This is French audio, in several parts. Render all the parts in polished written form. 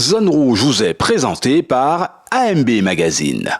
Zone Rouge vous est présenté par AMB Magazine.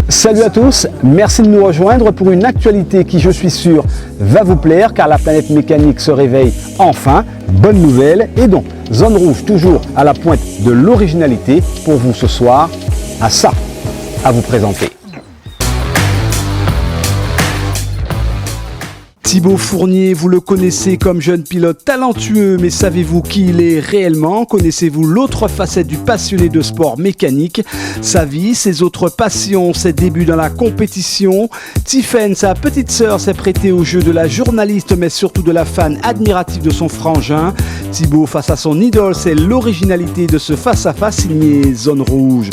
Salut à tous, merci de nous rejoindre pour une actualité qui, je suis sûr, va vous plaire car la planète mécanique se réveille enfin. Bonne nouvelle, et donc Zone Rouge toujours à la pointe de l'originalité pour vous ce soir, à ça à vous présenter. Thibaut Fournier, vous le connaissez comme jeune pilote talentueux, mais savez-vous qui il est réellement? Connaissez-vous l'autre facette du passionné de sport mécanique? Sa vie, ses autres passions, ses débuts dans la compétition. Tiffaine, sa petite sœur, s'est prêtée au jeu de la journaliste, mais surtout de la fan admirative de son frangin. Thibaut face à son idole, c'est l'originalité de ce face-à-face signé Zone Rouge.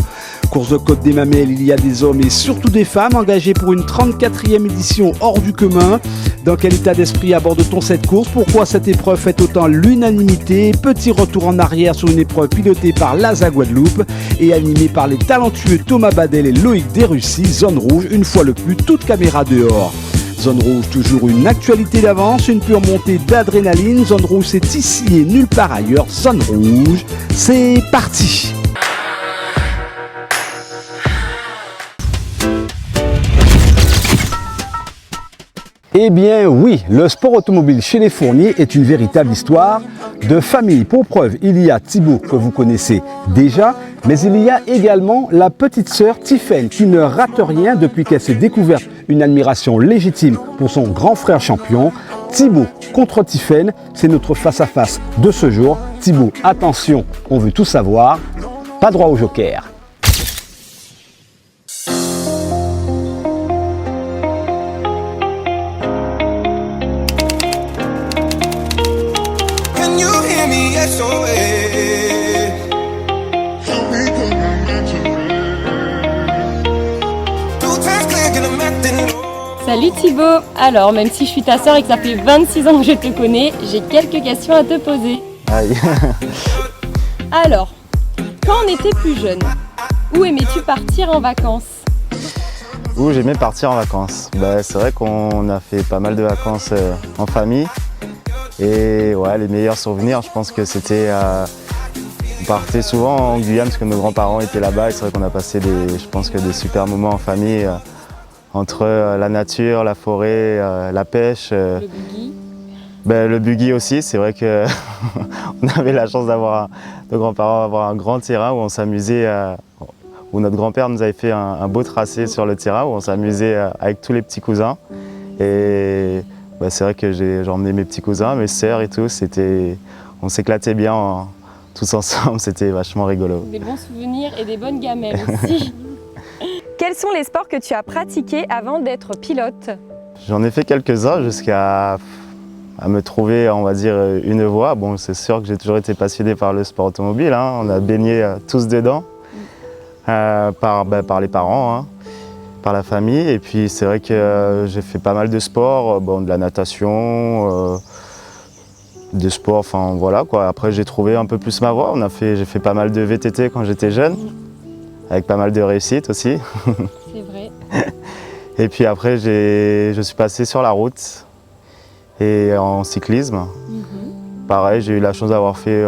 Course de Côte des Mamelles, il y a des hommes et surtout des femmes engagés pour une 34e édition hors du commun. Dans quel état d'esprit aborde-t-on cette course? Pourquoi cette épreuve fait autant l'unanimité? Petit retour en arrière sur une épreuve pilotée par Laza Guadeloupe et animée par les talentueux Thomas Badel et Loïc Desrussi. Zone Rouge, une fois le plus, toute caméra dehors. Zone Rouge, toujours une actualité d'avance, une pure montée d'adrénaline. Zone Rouge, c'est ici et nulle part ailleurs. Zone Rouge, c'est parti! Eh bien oui, le sport automobile chez les Fournier est une véritable histoire de famille. Pour preuve, il y a Thibaut que vous connaissez déjà, mais il y a également la petite sœur Tiffaine qui ne rate rien depuis qu'elle s'est découverte une admiration légitime pour son grand frère champion. Thibaut contre Tiffaine, c'est notre face-à-face de ce jour. Thibaut, attention, on veut tout savoir, pas droit au joker. Salut Thibaut. Alors, même si je suis ta sœur et que ça fait 26 ans que je te connais, j'ai quelques questions à te poser. Aïe. Alors, quand on était plus jeune, où aimais-tu partir en vacances? Où j'aimais partir en vacances. C'est vrai qu'on a fait pas mal de vacances en famille. Et ouais, les meilleurs souvenirs, je pense que c'était... on partait souvent en Guyane parce que nos grands-parents étaient là-bas. Et c'est vrai qu'on a passé des super moments en famille. Entre la nature, la forêt, la pêche. Le buggy. Le buggy aussi, c'est vrai qu'on avait la chance d'avoir nos grands-parents avoir un grand terrain où on s'amusait, où notre grand-père nous avait fait un beau tracé sur le terrain où on s'amusait avec tous les petits cousins. Et c'est vrai que j'ai emmené mes petits cousins, mes sœurs et tout, on s'éclatait bien tous ensemble, c'était vachement rigolo. Des bons souvenirs et des bonnes gamelles aussi. Quels sont les sports que tu as pratiqués avant d'être pilote? J'en ai fait quelques-uns jusqu'à me trouver, on va dire, une voie. Bon, c'est sûr que j'ai toujours été passionné par le sport automobile, hein. On a baigné tous dedans, par les parents, hein, par la famille. Et puis c'est vrai que j'ai fait pas mal de sports, de la natation, des sports, enfin voilà quoi. Après j'ai trouvé un peu plus ma voie. J'ai fait pas mal de VTT quand j'étais jeune. Avec pas mal de réussite aussi. C'est vrai. Et puis après, je suis passé sur la route et en cyclisme. Pareil, j'ai eu la chance d'avoir fait,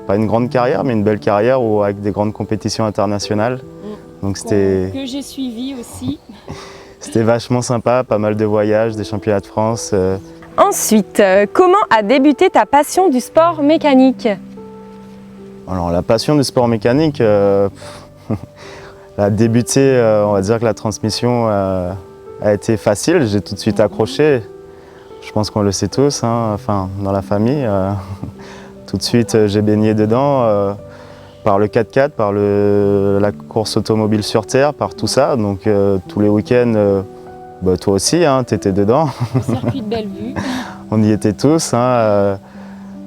pas une grande carrière, mais une belle carrière avec des grandes compétitions internationales. Donc que j'ai suivi aussi. C'était vachement sympa, pas mal de voyages, des championnats de France. Ensuite, comment a débuté ta passion du sport mécanique? Alors la passion du sport mécanique, a débuté, on va dire que la transmission a été facile, j'ai tout de suite accroché. je pense qu'on le sait tous, hein, enfin, dans la famille. Tout de suite, j'ai baigné dedans par le 4x4, par la course automobile sur terre, par tout ça. Donc tous les week-ends, bah, toi aussi, hein, tu étais dedans. Le circuit de Bellevue. On y était tous, hein,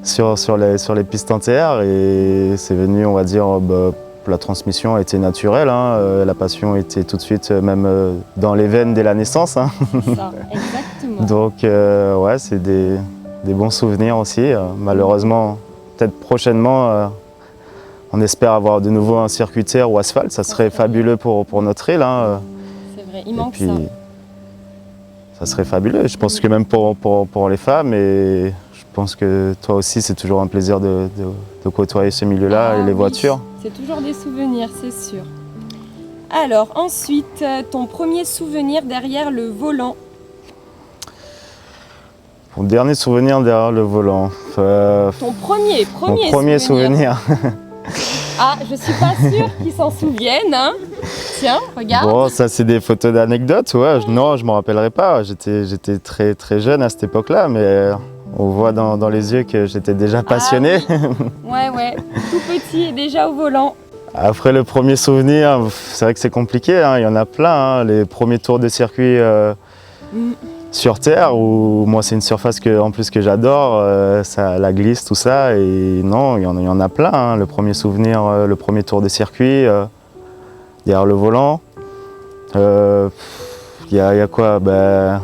sur les pistes en terre. Et c'est venu, on va dire, bah, la transmission a été naturelle. Hein, la passion était tout de suite, même dans les veines dès la naissance. Hein. C'est ça, exactement. Donc ouais, c'est des bons souvenirs aussi. Malheureusement, peut-être prochainement, on espère avoir de nouveau un circuit terre ou asphalte. Ça serait fabuleux pour notre île. Hein. C'est vrai, il manque puis, ça serait fabuleux. Je pense que même pour les femmes, et je pense que toi aussi, c'est toujours un plaisir de côtoyer ce milieu-là et les voitures. C'est toujours des souvenirs, c'est sûr. Alors ensuite, ton premier souvenir derrière le volant? Mon dernier souvenir derrière le volant. Ton premier souvenir. Ah, je suis pas sûre qu'ils s'en souviennent. Hein. Tiens, regarde. Bon, ça c'est des photos d'anecdotes, ouais. Non, je ne me rappellerai pas. J'étais très très jeune à cette époque-là, mais on voit dans les yeux que j'étais déjà passionné. Ah, oui. Ouais, tout petit et déjà au volant. Après le premier souvenir, c'est vrai que c'est compliqué, hein. Il y en a plein. Hein. Les premiers tours de circuit sur terre, où moi c'est une surface en plus que j'adore, la glisse, tout ça. Et non, il y en a plein. Hein. Le premier souvenir, le premier tour de circuit, derrière le volant. Il y a quoi, ben,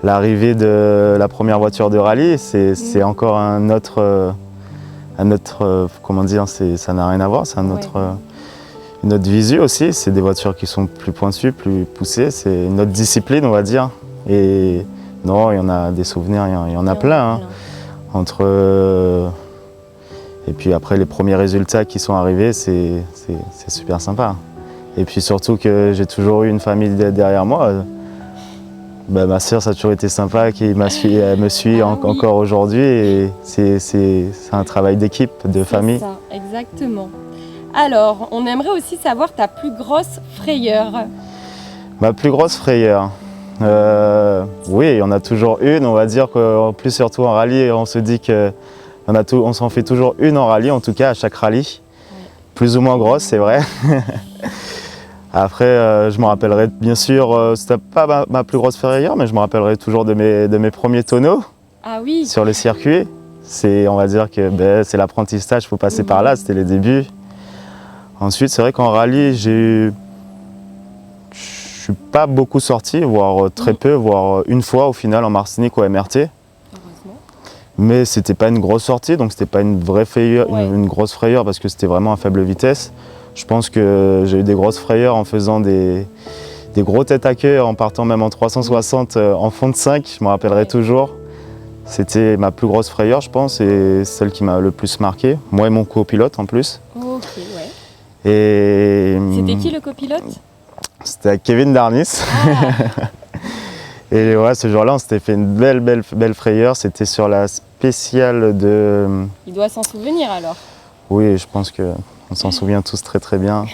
l'arrivée de la première voiture de rallye, c'est encore un autre comment dire, ça n'a rien à voir, c'est une autre visu aussi. C'est des voitures qui sont plus pointues, plus poussées, c'est une autre discipline, on va dire. Et non, il y en a des souvenirs, il y en a plein. Hein. Et puis après les premiers résultats qui sont arrivés, c'est super sympa. Et puis surtout que j'ai toujours eu une famille derrière moi. Ben, ma sœur, ça a toujours été sympa, elle me suit encore aujourd'hui. Et c'est un travail d'équipe, de famille. C'est ça, exactement. Alors, on aimerait aussi savoir ta plus grosse frayeur. Ma plus grosse frayeur, oui, il y en a toujours une. On va dire qu'en plus, surtout en rallye, on se dit qu'on s'en fait toujours une en rallye, en tout cas à chaque rallye. Oui. Plus ou moins grosse, c'est vrai. Après, je me rappellerai bien sûr, c'était pas ma plus grosse frayeur, mais je me rappellerai toujours de mes premiers tonneaux sur le circuit. On va dire que c'est l'apprentissage, il faut passer par là, c'était les débuts. Ensuite, c'est vrai qu'en rallye, je suis pas beaucoup sorti, voire très peu, voire une fois au final en Martinique au MRT. Heureusement. Mais c'était pas une grosse sortie, donc c'était pas une vraie frayeur, une grosse frayeur parce que c'était vraiment à faible vitesse. Je pense que j'ai eu des grosses frayeurs en faisant des gros têtes à queue, en partant même en 360 en fond de 5, je me rappellerai toujours. C'était ma plus grosse frayeur, je pense, et celle qui m'a le plus marqué. Moi et mon copilote en plus. Ok, ouais. Et c'était qui le copilote? C'était Kevin Darnis. Ah. Et ouais, ce jour-là, on s'était fait une belle frayeur. C'était sur la spéciale de... Il doit s'en souvenir alors? Oui, je pense qu'on s'en souvient tous très bien.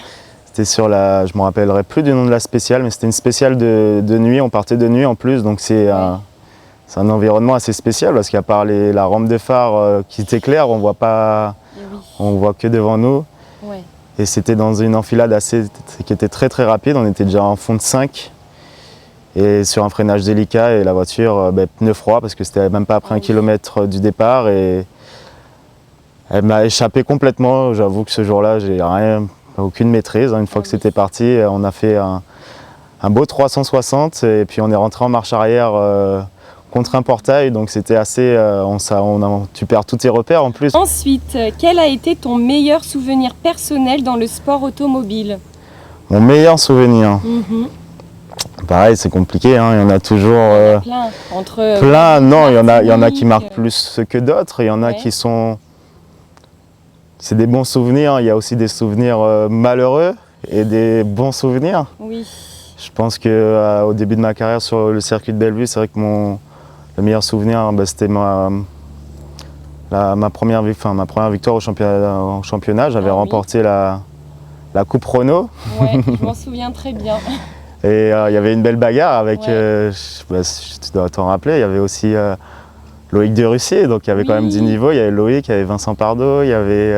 C'était sur je me rappellerai plus du nom de la spéciale, mais c'était une spéciale de nuit. On partait de nuit en plus, donc c'est un environnement assez spécial parce qu'à part la rampe de phare qui t'éclaire, on voit pas, on voit que devant nous. Ouais. Et c'était dans une enfilade qui était très rapide. On était déjà en fond de 5 et sur un freinage délicat et la voiture pneu froid parce que c'était même pas après 1 kilomètre du départ et elle m'a échappé complètement. J'avoue que ce jour-là, j'ai aucune maîtrise. Une fois que c'était parti, on a fait un beau 360 et puis on est rentré en marche arrière contre un portail, donc c'était assez... tu perds tous tes repères en plus. Ensuite, quel a été ton meilleur souvenir personnel dans le sport automobile? Mon meilleur souvenir Pareil, c'est compliqué, hein. Il y en a toujours... plein. Plein, non, il y en a qui marquent plus que d'autres, il y en a qui sont... C'est des bons souvenirs, il y a aussi des souvenirs malheureux et des bons souvenirs. Oui. Je pense qu'au début de ma carrière sur le circuit de Bellevue, c'est vrai que le meilleur souvenir, c'était ma première victoire au championnat. J'avais remporté la Coupe Renault. Oui, je m'en souviens très bien. Et il y avait une belle bagarre avec, Ouais. tu dois t'en rappeler, il y avait aussi Loïc de Russie, donc il y avait quand même du niveau. Il y avait Loïc, il y avait Vincent Pardo, il y avait...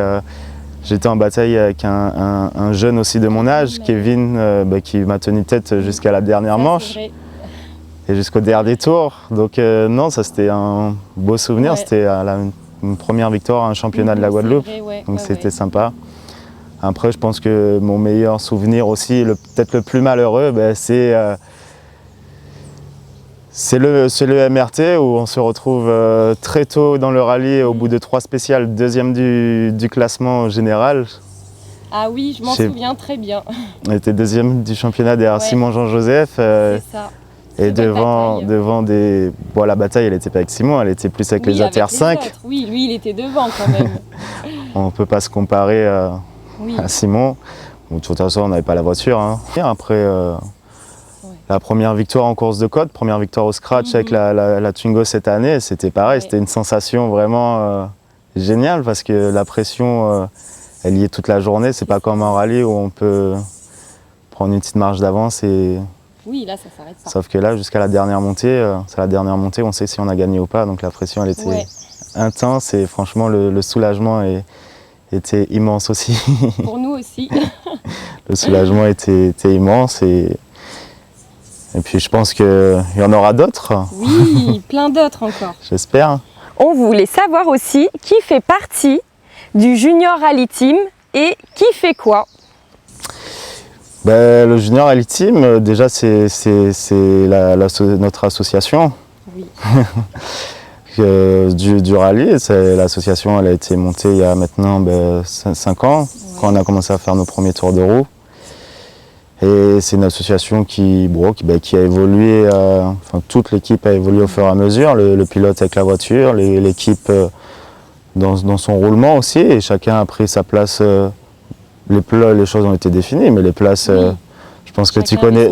j'étais en bataille avec un jeune aussi de mon âge, Kevin, qui m'a tenu tête jusqu'à la dernière Ça, manche. c'est vrai. Et jusqu'au dernier tour. Donc non, ça c'était un beau souvenir. Ouais. C'était une première victoire à un championnat de la C'est Guadeloupe. vrai, ouais, Donc ouais, c'était ouais. sympa. Après, je pense que mon meilleur souvenir aussi, peut-être le plus malheureux, c'est le MRT où on se retrouve très tôt dans le rallye, au bout de 3 spéciales, deuxième du classement général. Ah oui, je m'en souviens très bien. On était deuxième du championnat derrière Ouais. Simon Jean-Joseph. C'est ça. Et Très belle devant bataille. des... Bon, la bataille, elle n'était pas avec Simon, elle était plus avec Oui, les avec ATR 5. autres. Oui, lui, il était devant quand même. On ne peut pas se comparer Oui. à Simon. Bon, de toute façon, on n'avait pas la voiture. Hein. Après la première victoire en course de côte, première victoire au scratch avec la Twingo cette année, c'était pareil. Ouais. C'était une sensation vraiment géniale parce que la pression, elle y est toute la journée. C'est pas comme un rallye où on peut prendre une petite marge d'avance et... Oui, là, ça s'arrête pas. Sauf que là, jusqu'à la dernière montée, c'est la dernière montée, on sait si on a gagné ou pas. Donc la pression, elle était Ouais. intense et franchement, le soulagement était immense aussi. Pour nous aussi. Le soulagement était immense et puis je pense qu'il y en aura d'autres, Oui, plein d'autres encore. j'espère. On voulait savoir aussi qui fait partie du Junior Rally Team et qui fait quoi. Le Junior Rally Team, déjà, c'est notre association Oui. du rallye. L'association, elle a été montée il y a maintenant 5 ans, quand on a commencé à faire nos premiers tours de roue. Et c'est une association qui a évolué, toute l'équipe a évolué au fur et à mesure, le pilote avec la voiture, l'équipe dans son roulement aussi, et chacun a pris sa place. Les choses ont été définies, mais les places, je pense que tu connais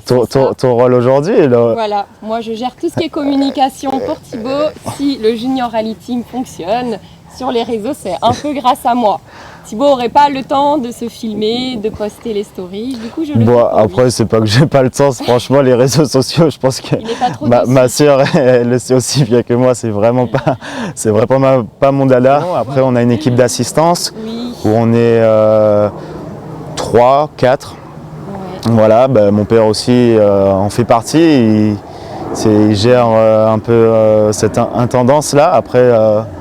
ton rôle aujourd'hui. Voilà, moi je gère tout ce qui est communication pour Thibaut. Si le Junior Rally Team fonctionne, sur les réseaux, c'est un peu grâce à moi. Thibaut n'aurait pas le temps de se filmer, de poster les stories, du coup je le fais pour Après, lui. c'est pas que j'ai pas le temps, franchement, les réseaux sociaux, je pense que Il n'est pas trop ma dessus. sœur, elle le sait aussi bien que moi, c'est vraiment pas mon dada. Après, on a une équipe d'assistance Oui, où on est 3, 4. ouais. Voilà, mon père aussi en fait partie. Il gère un peu cette intendance-là. Après,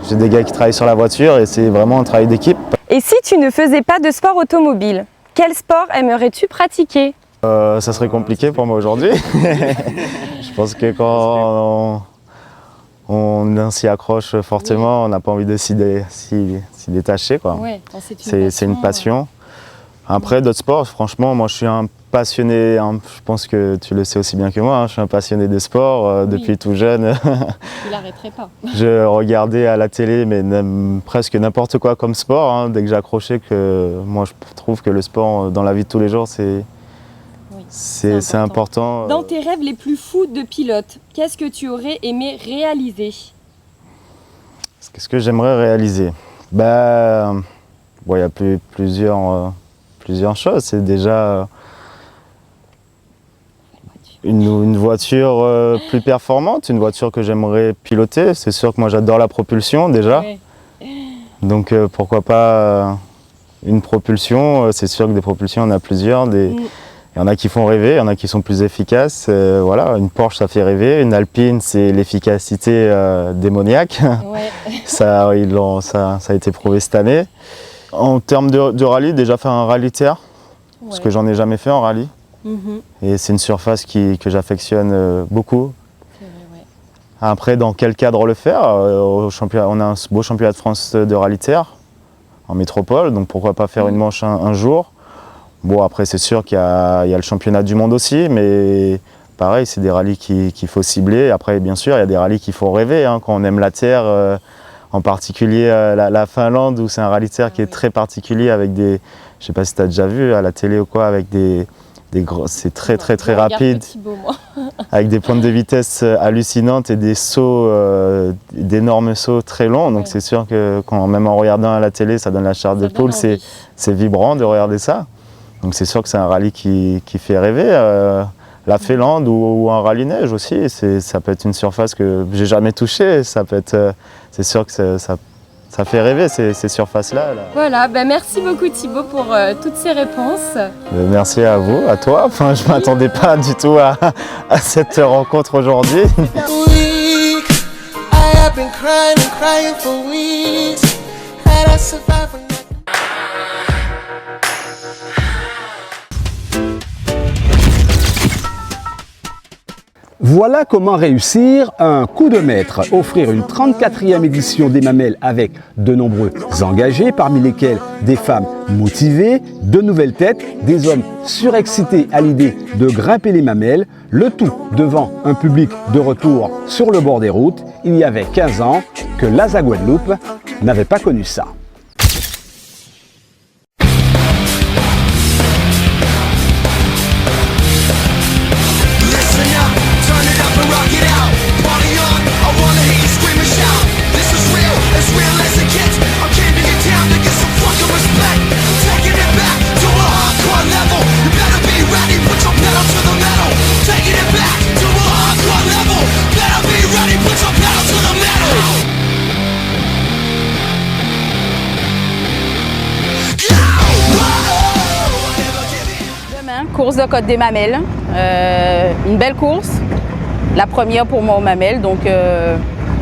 j'ai des gars qui travaillent sur la voiture et c'est vraiment un travail d'équipe. Et si tu ne faisais pas de sport automobile, quel sport aimerais-tu pratiquer? Ça serait compliqué pour moi aujourd'hui. Je pense que quand on s'y accroche fortement, on n'a pas envie de s'y détacher, quoi. Ouais, C'est une passion. Après, d'autres sports, franchement, moi je suis un passionné, je pense que tu le sais aussi bien que moi, hein, je suis un passionné de sport depuis tout jeune. Il n'arrêterait pas. Je regardais à la télé mais presque n'importe quoi comme sport, hein, dès que j'accrochais, que moi je trouve que le sport dans la vie de tous les jours c'est important. Dans tes rêves les plus fous de pilote, qu'est-ce que tu aurais aimé réaliser? Qu'est-ce que j'aimerais réaliser? Il y a plusieurs choses. C'est déjà une voiture plus performante, une voiture que j'aimerais piloter. C'est sûr que moi j'adore la propulsion déjà. Ouais. Donc pourquoi pas une propulsion. C'est sûr que des propulsions, on a plusieurs. Il y en a qui font rêver, il y en a qui sont plus efficaces. Voilà, une Porsche, ça fait rêver. Une Alpine, c'est l'efficacité démoniaque. Ouais. Ça a été prouvé cette année. En termes de rallye, déjà faire un rallye terre, parce que j'en ai jamais fait en rallye. Et c'est une surface que j'affectionne beaucoup. Ouais. Après, dans quel cadre le faire? On a un beau championnat de France de rallye terre en métropole, donc pourquoi pas faire une manche un jour. Bon, après, c'est sûr qu'il y a le championnat du monde aussi, mais pareil, c'est des rallyes qu'il faut cibler. Après, bien sûr, il y a des rallyes qu'il faut rêver, hein, quand on aime la terre, en particulier la Finlande, où c'est un rallye terre qui est très particulier avec des... Je sais pas si tu as déjà vu à la télé ou quoi, avec c'est très rapide, avec des pointes de vitesse hallucinantes et des sauts, d'énormes sauts très longs. Donc c'est sûr que même en regardant à la télé, ça donne la chair de poule, c'est vibrant de regarder ça. Donc c'est sûr que c'est un rallye qui fait rêver. La Finlande ou un rallye neige aussi, ça peut être une surface que j'ai jamais touchée. C'est sûr que ça fait rêver ces surfaces-là. Voilà, merci beaucoup Thibaut pour toutes ces réponses. Merci à vous, à toi. Enfin, je ne m'attendais pas du tout à cette rencontre aujourd'hui. Voilà comment réussir un coup de maître, offrir une 34e édition des Mamelles avec de nombreux engagés, parmi lesquels des femmes motivées, de nouvelles têtes, des hommes surexcités à l'idée de grimper les Mamelles, le tout devant un public de retour sur le bord des routes. Il y avait 15 ans que l'Aza Guadeloupe n'avait pas connu ça. Course de Côte des Mamelles, une belle course, la première pour moi aux Mamelles, donc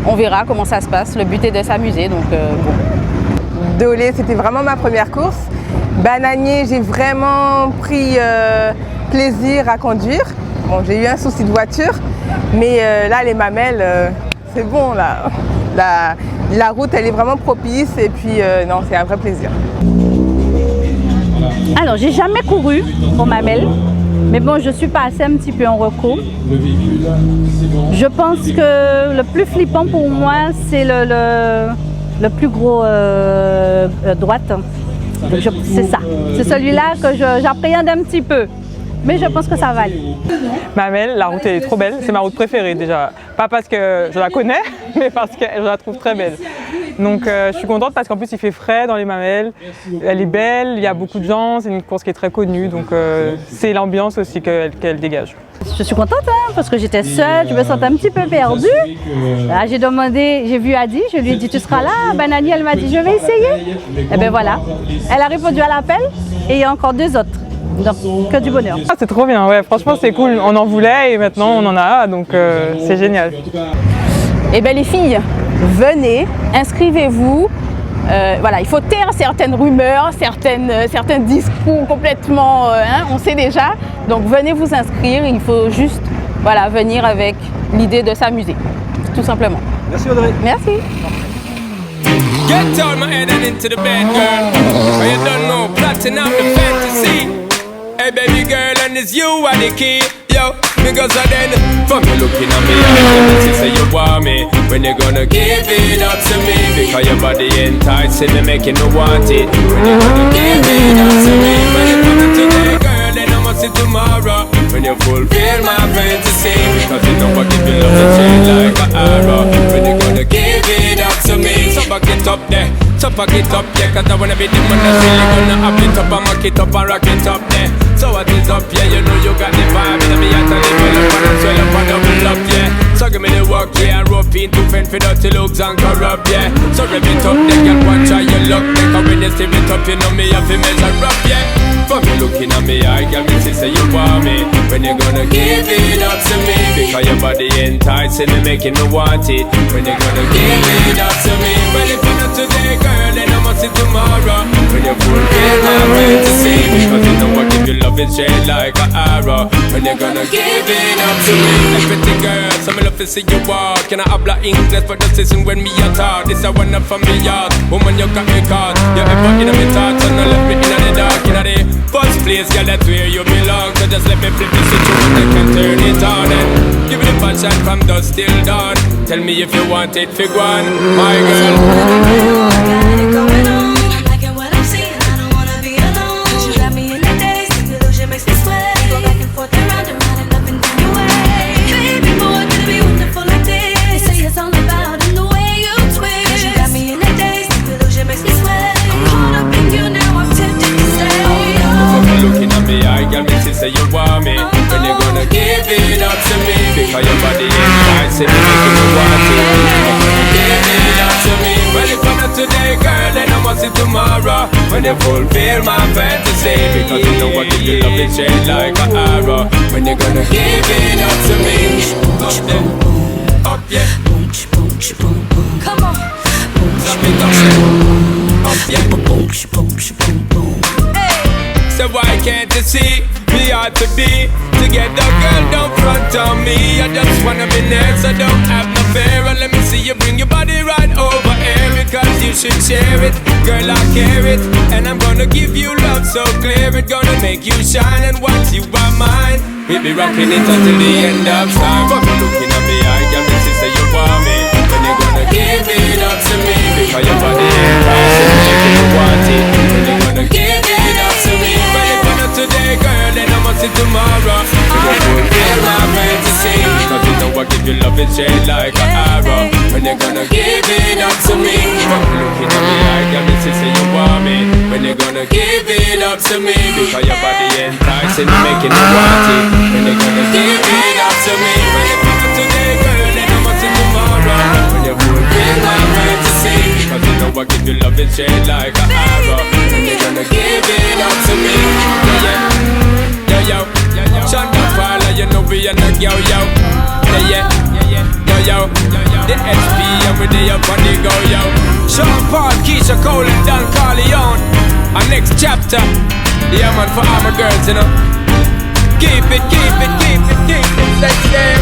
on verra comment ça se passe. Le but est de s'amuser, donc bon. Dolé, c'était vraiment ma première course. Bananier, j'ai vraiment pris plaisir à conduire. Bon, j'ai eu un souci de voiture, mais là les Mamelles, c'est bon là. La route, elle est vraiment propice et puis non, c'est un vrai plaisir. Alors, j'ai jamais couru aux Mamelles, mais bon, je suis passée un petit peu en recours. Je pense que le plus flippant pour moi, c'est le plus gros droite. C'est ça. C'est celui-là que j'appréhende un petit peu. Mais je pense que ça va aller. Mamelles, la route est trop belle. C'est ma route préférée déjà. Pas parce que je la connais, mais parce que je la trouve très belle. Donc je suis contente parce qu'en plus il fait frais dans les Mamelles. Elle est belle, il y a beaucoup de gens, c'est une course qui est très connue. Donc c'est l'ambiance aussi qu'elle dégage. Je suis contente parce que j'étais seule, je me sentais un petit peu perdue. Là, j'ai demandé, j'ai vu Adi, je lui ai dit tu seras là. Banani, elle m'a dit je vais essayer. Et bien voilà, elle a répondu à l'appel et il y a encore 2 autres. Donc, que du bonheur. Ah, c'est trop bien, ouais. Franchement c'est cool, on en voulait et maintenant on en a, donc c'est génial. Eh bien les filles, venez, inscrivez-vous. Voilà, il faut taire certaines rumeurs, certains discours complètement, on sait déjà. Donc venez vous inscrire, il faut juste venir avec l'idée de s'amuser, tout simplement. Merci Audrey. Merci. Get down my head and into the bed, girl. You don't know, plotting out the fantasy. Hey baby girl, and it's you are the key. Yo, because of then, from you looking at me, I say you want me. When you gonna give it up to me? Because your body enticing me, making me want it. When you gonna give it up to me? When you put it today, girl, then I must see tomorrow. When you fulfill my fantasy, because you know I give you love to change like an arrow. When you gonna give it up to me? So back it up there. So pack it up, yeah, cause I wanna be the man that's really gonna up it up and mock it up and rock it up there. So what is up, yeah, you know you got the vibe. And me at a level up and swell up and double up, yeah. So give me the work, yeah, and rope in to fend for dirty looks and corrupt, yeah. So rev it up, they can watch how you look. They come when you step it up, you know me have to measure up, yeah. From you looking at me, I got me say you want me. When you gonna give it up to me? Because your body enticing me, making me want it. When you gonna give it up to me? Well, if you're not today, girl, then I must see tomorrow. When you fulfill my fantasy, because you know I give you love is straight like an arrow. When you gonna give it up to me? Everything, girl, so me love to see you walk. Can I habla English for the season when me a talk? This a one up from me yard. Woman, you got me caught. You ever in my thoughts and I left me in the dark, in the first place, girl, that's where you belong. So just let me flip the situation, I can turn it on and give me the passion from dusk till dawn. Tell me if you want it, fig one, my girl. Looking tomorrow when you fulfill my fantasy. Because you know I give you love and shade like an arrow. When you're gonna give it up to me. Up there, up yeah. Come on. Up it, up yeah. So why can't you see me ought to be together, girl, don't front on me. I just wanna be next, so don't have no fear. And let me see you bring your body right over here, because you should share it, girl, I care it. And I'm gonna give you love so clear, it's gonna make you shine. And once you are mine, we'll be rocking it until the end of time. But looking at me, I got me to say you want me. When you're gonna give it up to me, because your body ain't right, so making you want it. When you're gonna give it up to me, but if you're not today, girl, then I must see tomorrow. You fulfill my fantasy, because you know I give you love and shade like an arrow. When you're gonna give it up to me, looking at me, I got me to say you want me. When you're gonna give it up to me, because your body enticing, making you want it. When you're gonna give it up to me, but if you're not today, girl, then I must see tomorrow. When you fulfill my fantasy, because you know I give you love and shade like an arrow. When you're gonna give it up to me, yo, Shonda Paula, you know we are not yo, yeah, yo, the HP and we day up on the go, yo. Sean Paul, Keisha Cole and Don Corleone. Our next chapter, yeah man, for all my girls, you know. Keep it, let's say.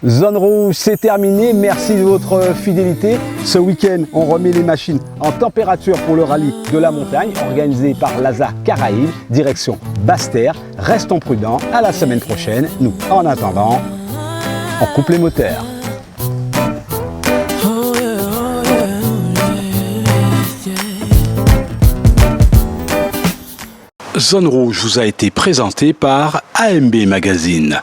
Zone Rouge, c'est terminé. Merci de votre fidélité. Ce week-end, on remet les machines en température pour le rallye de la montagne organisé par l'ASA Caraïbes, direction Basse-Terre. Restons prudents. À la semaine prochaine. Nous, en attendant, on coupe les moteurs. Zone Rouge vous a été présenté par AMB Magazine.